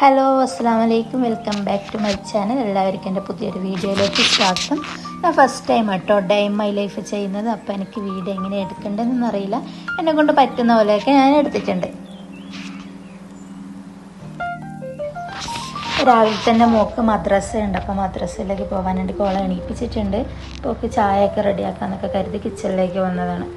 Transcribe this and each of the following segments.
Hello അസ്സലാമു അലൈക്കും, welcome back to my channel. എല്ലാവർക്കും എൻ്റെ പുതിയൊരു വീഡിയോയിലേക്ക് സ്വാഗതം. ഞാൻ ഫസ്റ്റ് ടൈം കേട്ടോ ഡേ ഇൻ മൈ ലൈഫ് ചെയ്യുന്നത്. അപ്പോൾ എനിക്ക് വീഡിയോ എങ്ങനെ എടുക്കേണ്ടതെന്ന് അറിയില്ല. എന്നെ കൊണ്ട് പറ്റുന്ന പോലെയൊക്കെ ഞാൻ എടുത്തിട്ടുണ്ട്. രാവിലെ തന്നെ മോക്ക് മദ്രസ ഉണ്ട്, അപ്പോൾ മദ്രസയിലേക്ക് പോകാൻ വേണ്ടി കോളെ എണീപ്പിച്ചിട്ടുണ്ട്. അപ്പോൾ ചായയൊക്കെ റെഡിയാക്കാമെന്നൊക്കെ കരുതി കിച്ചണിലേക്ക് വന്നതാണ്.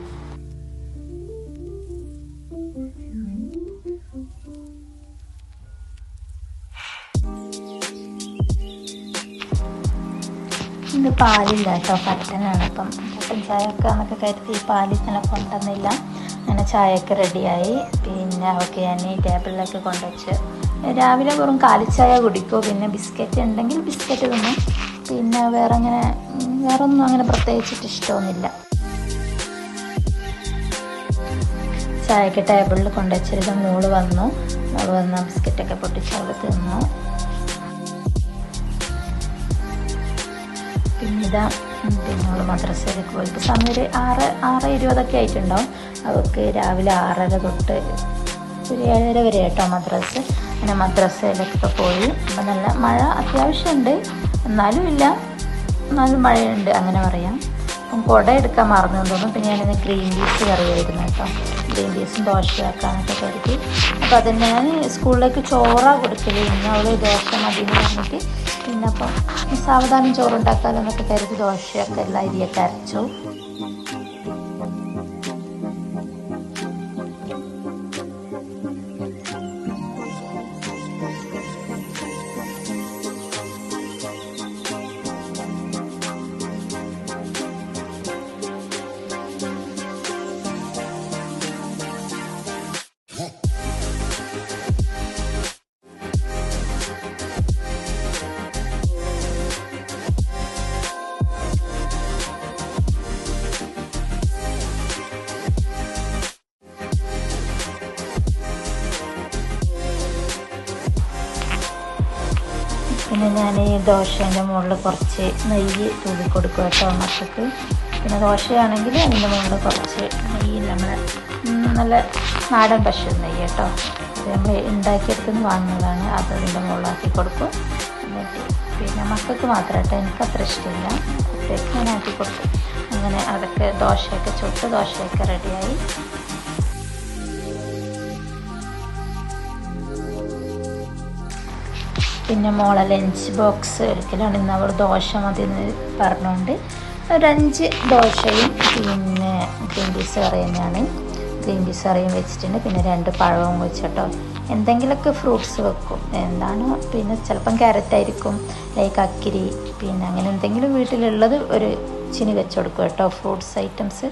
ഇന്ന് പാലില്ല കേട്ടോ, കട്ടനാണ്. അപ്പം കട്ടൻ ചായയൊക്കെ എന്നൊക്കെ കരുതി പാലിൽ തന്നെ കൊണ്ടുവന്നില്ല. അങ്ങനെ ചായയൊക്കെ റെഡിയായി. പിന്നെ അവൾക്ക് ഞാൻ ഈ ടേബിളിലൊക്കെ കൊണ്ടുവച്ച് രാവിലെ വെറും കാലിച്ചായ കുടിക്കും. പിന്നെ ബിസ്ക്കറ്റ് ഉണ്ടെങ്കിൽ ബിസ്ക്കറ്റ് തിന്നും. പിന്നെ വേറൊന്നും അങ്ങനെ പ്രത്യേകിച്ചിട്ട് ഇഷ്ടമൊന്നുമില്ല. ചായയൊക്കെ ടേബിളിൽ കൊണ്ടുവച്ചിരുന്ന മോള് വന്നു ബിസ്ക്കറ്റൊക്കെ പൊട്ടിച്ച് അവൾ തിന്നു. പിന്നെ അവൾ മദ്രസയിലേക്ക് പോയി. ഇപ്പോൾ സമയം ഒരു 6:20 ആയിട്ടുണ്ടാവും. അവൾക്ക് രാവിലെ 6:30 തൊട്ട് ഒരു 7:30 വരെ കേട്ടോ മദ്രസ. അങ്ങനെ മദ്രസയിലൊക്കെ പോയി. അപ്പം നല്ല മഴ അത്യാവശ്യമുണ്ട്, എന്നാലും മഴയുണ്ട് അങ്ങനെ പറയാം. അപ്പം കുട എടുക്കാൻ മറന്നു തോന്നും. പിന്നെ ഞാനിന്ന് ഗ്രീൻ പീസ് കറിയായിരുന്നു കേട്ടോ. ഗ്രീൻ പീസും ദോശയാക്കാനൊക്കെ കരുതി. അപ്പോൾ അതിന് ഞാൻ സ്കൂളിലേക്ക് ചോറാണ് കൊടുക്കല്. ഇന്ന് അവൾ ദോശ മതി എന്ന് പറഞ്ഞിട്ട് പിന്നെ അപ്പം സാവധാനം ചോറുണ്ടാക്കാമല്ലോ എന്നൊക്കെ കരുതി ദോശയൊക്കെ എല്ലാം അരിയൊക്കെ അരച്ചു. പിന്നെ ഞാൻ ഈ ദോശേൻ്റെ മുകളിൽ കുറച്ച് നെയ്യ് തൂവി കൊടുക്കും കേട്ടോ മക്കൾക്ക്. പിന്നെ ദോശയാണെങ്കിൽ അതിൻ്റെ മുകളിൽ കുറച്ച് നെയ്യ്, നമ്മൾ നല്ല നാടൻ പശു നെയ്യ് കേട്ടോ, അത് നമ്മൾ ഉണ്ടാക്കിയെടുത്തുനിന്ന് വാങ്ങുന്നതാണ്. അത് അതിൻ്റെ മുകളിലാക്കി കൊടുക്കും. എന്നിട്ട് പിന്നെ മക്കൾക്ക് മാത്രം കേട്ടോ, എനിക്കത്ര ഇഷ്ടമില്ല, കുട്ടികൾക്ക് ഞാൻ ആക്കി കൊടുക്കും. അങ്ങനെ അതൊക്കെ ദോശയൊക്കെ ചുട്ട് ദോശയൊക്കെ റെഡിയായി. പിന്നെ മോളെ ലഞ്ച് ബോക്സ് ഒരിക്കലാണ് ഇന്ന് അവൾ ദോശ മതി എന്ന് പറഞ്ഞുകൊണ്ട് ഒരു 5 ദോശയും പിന്നെ ഗ്രീൻ പീസ് കറി തന്നെയാണ്. ഗ്രീൻ പീസ് കറിയും വെച്ചിട്ടുണ്ട്. പിന്നെ 2 പഴവും വെച്ചിട്ടോ. എന്തെങ്കിലുമൊക്കെ ഫ്രൂട്ട്സ് വെക്കും. പിന്നെ ചിലപ്പം ക്യാരറ്റ് ആയിരിക്കും, ലൈക്ക് അക്കിരി, പിന്നെ അങ്ങനെ എന്തെങ്കിലും വീട്ടിലുള്ളത് ഒരു ചിനി വെച്ച് കൊടുക്കും കേട്ടോ, ഫ്രൂട്ട്സ് ഐറ്റംസ്.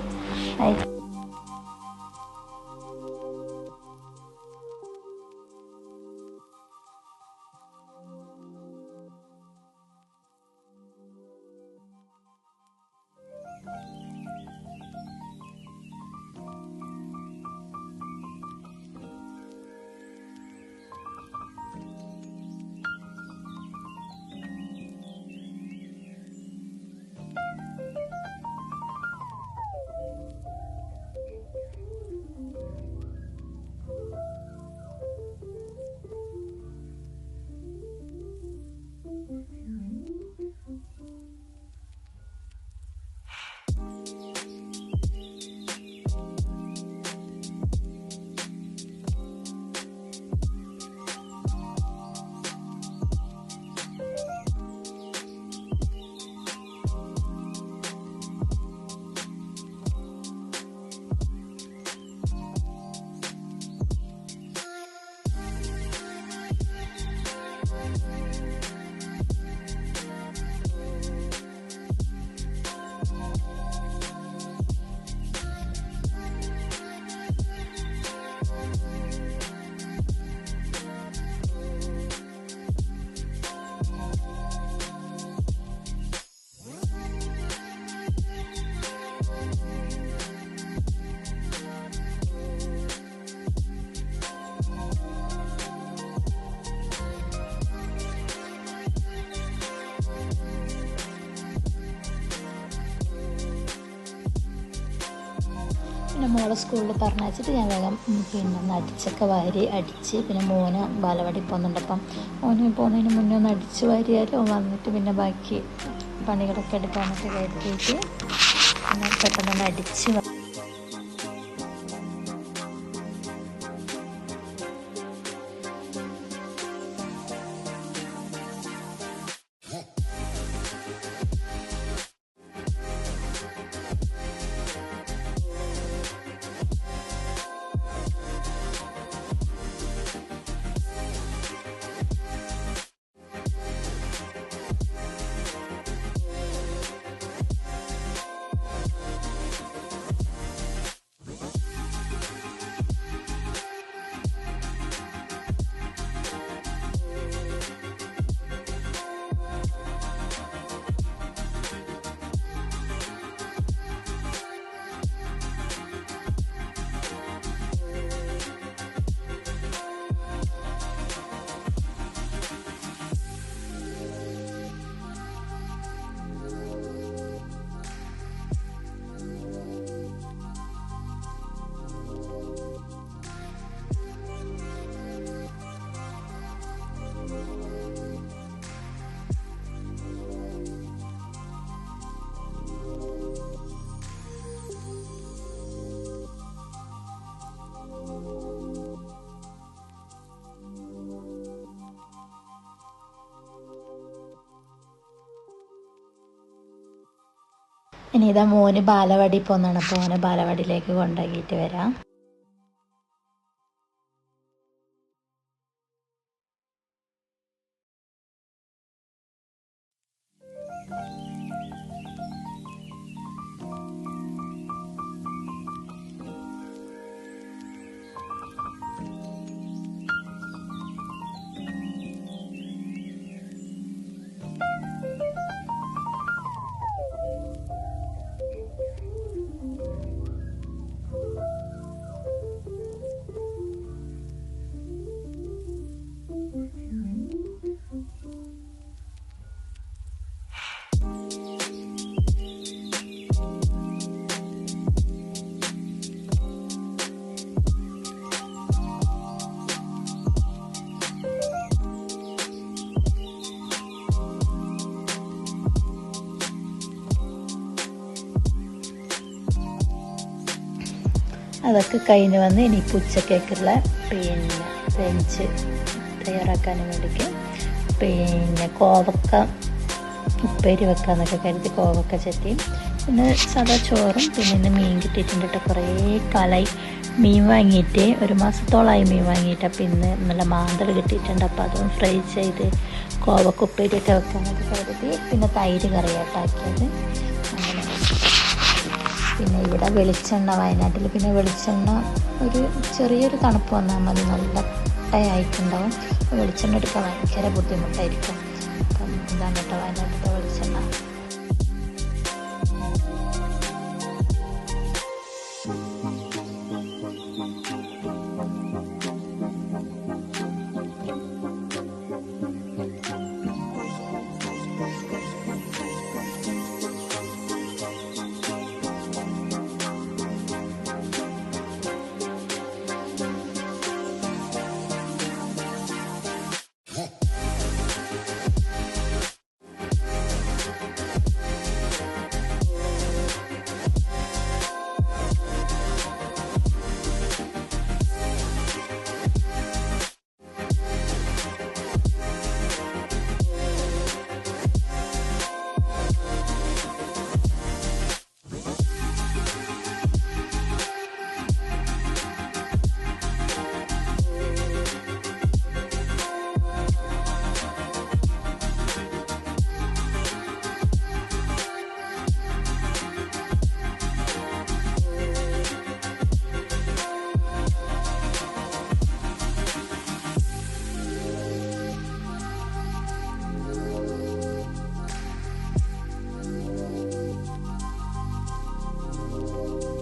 പിന്നെ മോളെ സ്കൂളിൽ പറഞ്ഞയച്ചിട്ട് ഞാൻ വേഗം പിന്നെ അടിച്ചൊക്കെ വാരി അടിച്ച് പിന്നെ മോന് ബാലവാടി പോകുന്നുണ്ട്. അപ്പം മോന് പോകുന്നതിന് മുന്നേ ഒന്ന് അടിച്ച് വാരിയാലും വന്നിട്ട് പിന്നെ ബാക്കി പണികളൊക്കെ എടുക്കാനൊക്കെ കരുതിയിട്ട് പിന്നെ പെട്ടെന്ന് അടിച്ച് ഇനി ഇതാ മോന് ബാലവാടി പോകുന്നതാണ്. അപ്പോൾ മോനെ ബാലവാടിയിലേക്ക് കൊണ്ടാക്കിയിട്ട് വരാം. അതൊക്കെ കഴിഞ്ഞ് വന്ന് ഇനി ഉച്ചക്കേക്കുള്ള പിന്നെ ലഞ്ച് തയ്യാറാക്കാൻ വേണ്ടിയിട്ട് പിന്നെ കോവക്ക ഉപ്പേരി വെക്കാന്നൊക്കെ കരുതി കോവക്ക ചട്ടിയും പിന്നെ സാധാ ചോറും പിന്നെ ഇന്ന് മീൻ കിട്ടിയിട്ടുണ്ട് കേട്ടോ. കുറേ കാലമായി മീൻ വാങ്ങിയിട്ട്, ഒരു മാസത്തോളമായി മീൻ വാങ്ങിയിട്ട്. അപ്പം ഇന്ന് നല്ല മാന്തൽ കിട്ടിയിട്ടുണ്ട്. അപ്പോൾ അതും ഫ്രൈ ചെയ്ത് കോവക്ക ഉപ്പേരിയൊക്കെ വെക്കാനൊക്കെ കരുതി. പിന്നെ തൈര് കറിയായിട്ടാക്കിയത് അങ്ങനെ. പിന്നെ ഇവിടെ വെളിച്ചെണ്ണ വയനാട്ടിൽ പിന്നെ വെളിച്ചെണ്ണ ഒരു ചെറിയൊരു തണുപ്പ് വന്നാൽ മതി, നല്ല കട്ടയായിട്ടുണ്ടാവും. വെളിച്ചെണ്ണ എടുക്കാൻ ഭയങ്കര ബുദ്ധിമുട്ടായിരിക്കും. അപ്പം ഇതാണ് കേട്ടോ വയനാട്ടിലെ വെളിച്ചെണ്ണ.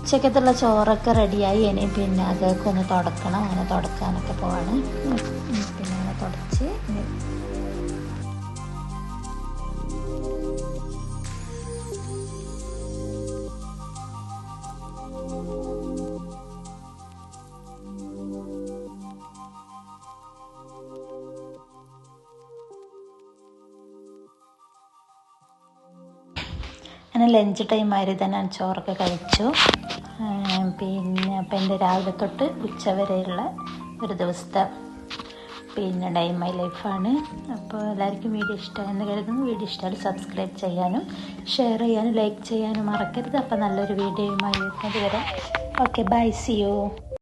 ഉച്ചക്കത്തുള്ള ചോറൊക്കെ റെഡിയായി. ഇനി പിന്നെ അതൊക്കെ ഒന്ന് തുടക്കണം. അങ്ങനെ തുടക്കാനൊക്കെ പോവാണ്. പിന്നെ അങ്ങനെ തുടച്ച് അങ്ങനെ ലഞ്ച് ടൈം ആയി തന്നെ ഞാൻ ചോറൊക്കെ കഴിച്ചു. പിന്നെ അപ്പം എൻ്റെ രാവിലെ തൊട്ട് ഉച്ച വരെയുള്ള ഒരു ദിവസത്തെ ഡേ മൈ ലൈഫാണ്. അപ്പോൾ എല്ലാവർക്കും വീഡിയോ ഇഷ്ടമായെന്ന് കരുതുന്നു. വീഡിയോ ഇഷ്ടമായി സബ്സ്ക്രൈബ് ചെയ്യാനും ഷെയർ ചെയ്യാനും ലൈക്ക് ചെയ്യാനും മറക്കരുത്. അപ്പോൾ നല്ലൊരു വീഡിയോയുമായി വരുന്നത് വരെ ഓക്കെ, ബൈ, സി യു.